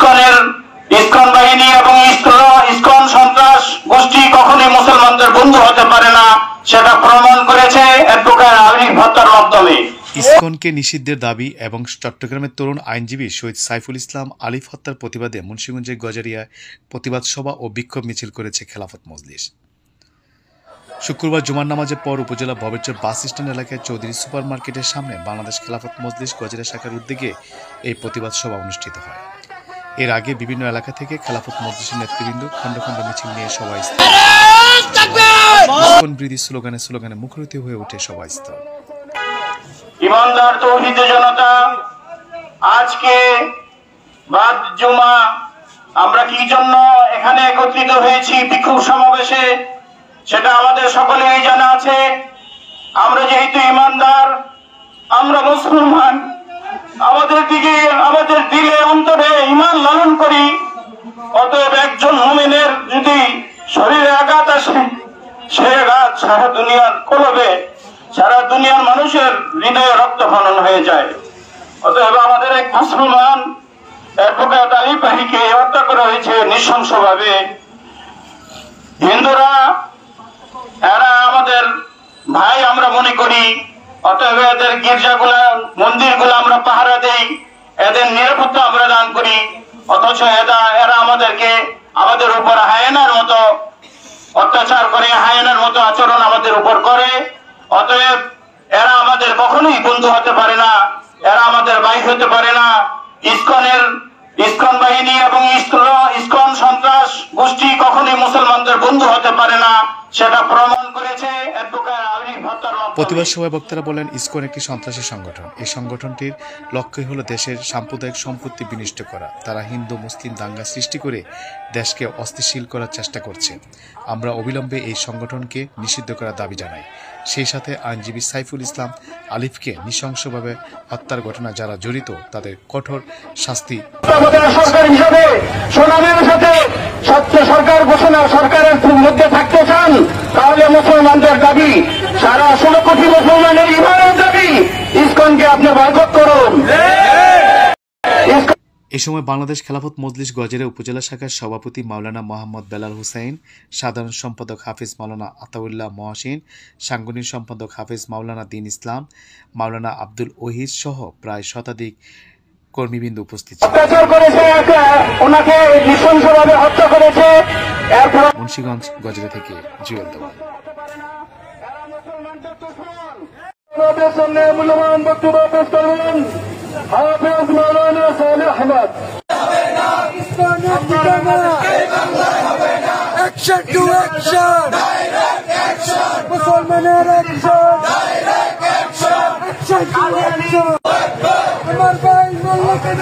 ISKCON বাহিনী এবং ISKCON সন্ত্রাস গোষ্ঠী কখনোই মুসলমানদের বন্ধু হতে পারে না, সেটা প্রমাণ করেছে অ্যাডভোকেট আলিফ হত্যার মাধ্যমে। ইসকনকে নিষিদ্ধের দাবি এবং চট্টগ্রামের তরুণ আইনজীবী শহীদ সাইফুল ইসলাম আলিফ হত্যার প্রতিবাদে মুন্সিগঞ্জের গজারিয়ায় প্রতিবাদ সভা ও বিক্ষোভ মিছিল করেছে খেলাফত মজলিস। শুক্রবার জুমার নামাজের পর উপজেলা ভবেরচর বাস স্ট্যান্ড এলাকায় চৌধুরী সুপার মার্কেটের সামনে বাংলাদেশ খেলাফত মজলিস গজারিয়া শাখার উদ্যোগে এই প্রতিবাদ সভা অনুষ্ঠিত হয়। এর আগে বিভিন্ন এলাকা থেকে খেলাফত মজলিসের নেতৃবৃন্দ খণ্ড খণ্ড মিছিল নিয়ে সভাস্থল স্লোগানে মুখরিত হয়ে ওঠে সভাস্থল। ইমানদার তৌহিদি জনতা, আজকে বাদ জুমা আমরা কি জন্য এখানে একত্রিত হয়েছি বিক্ষোভ সমাবেশে, সেটা আমাদের সকলেরই জানা আছে। আমরা যেহেতু ইমানদার, আমরা মুসলমান, আমাদের দিলে অন্তরে ঈমান লালন করি। অতএব একজন মুমিনের যদি শরীরে আঘাত আসে, সে আঘাত সারা দুনিয়ার কলবে, সারা দুনিয়ার মানুষের হৃদয়ে রক্ত খনন হয়ে যায়। অতএব আমাদের এক মুসলমান অ্যাডভোকেট আলিফ ভাইকে হত্যা করা হয়েছে নৃশংসভাবে। হিন্দুরা এরা আমাদের ভাই আমরা মনে করি, অতএব এদের গির্জাগুলা মন্দিরগুলো আমরা পাহারা দেই, এদের নিরাপত্তা আমরা দান করি। অথচ এরা আমাদের উপর হায়েনার মতো অত্যাচার করে, হায়েনার মতো আচরণ আমাদের উপর করে। অতএব এরা আমাদের কখনোই বন্ধু হতে পারে না, এরা আমাদের ভাই হতে পারে না। ইসকন বাহিনী এবং ইসকন সন্ত্রাস গোষ্ঠী কখনোই মুসলমানদের বন্ধু হতে পারে না, সেটা প্রমাণ করেছে অ্যাডভোকেট আলিফ হত্যার মাধ্যমে। প্রতিবাদ সভায় বক্তারা বলেন, ইসকন একটি সন্ত্রাসী সংগঠন। এই সংগঠনটির লক্ষ্যই হলো দেশের সাম্প্রদায়িক সম্পত্তি বিনষ্ট করা। তারা হিন্দু মুসলিম দাঙ্গা সৃষ্টি করে দেশকে অস্থিতিশীল করার চেষ্টা করছে। আমরা অবিলম্বে এই সংগঠনকে নিষিদ্ধ করার দাবি জানাই। সেই সাথে আইনজীবী সাইফুল ইসলাম আলিফকে নৃশংসভাবে হত্যার ঘটনায় যারা জড়িত তাদের কঠোর শাস্তি। সরকার হিসাবে সুনামের সাথে স্বচ্ছ সরকার ঘোষণা সরকারের মধ্যে থাকতে চান, তাহলে মুসলমানদের দাবি, সারা 16 কোটি মুসলমানের ইমানের দাবি, ইসকনকে আপনি বয়কট করুন। এ সময় বাংলাদেশ খেলাফত মজলিস গজারিয়া উপজেলা শাখার সভাপতি মাওলানা মোহাম্মদ বেলাল হুসাইন, সাধারণ সম্পাদক হাফিজ মাওলানা আতাউল্লাহ মহসিন, সাংগঠনিক সম্পাদক হাফিজ মাওলানা দিন ইসলাম, মাওলানা আব্দুল ওহিদ সহ প্রায় শতাধিক কর্মীবৃন্দ উপস্থিত ছিলেন। মুন্সিগঞ্জ গজারিয়া থেকে জুয়েল দেওয়ান। মূল্যবান বক্তব্য পেশ করবেন হাফেজ মাওলানা Saleh Ahmad. Action to action! Direct action! মুসলমানের action! Direct action! Action to action! আমার ভাই মোল্লা কেন?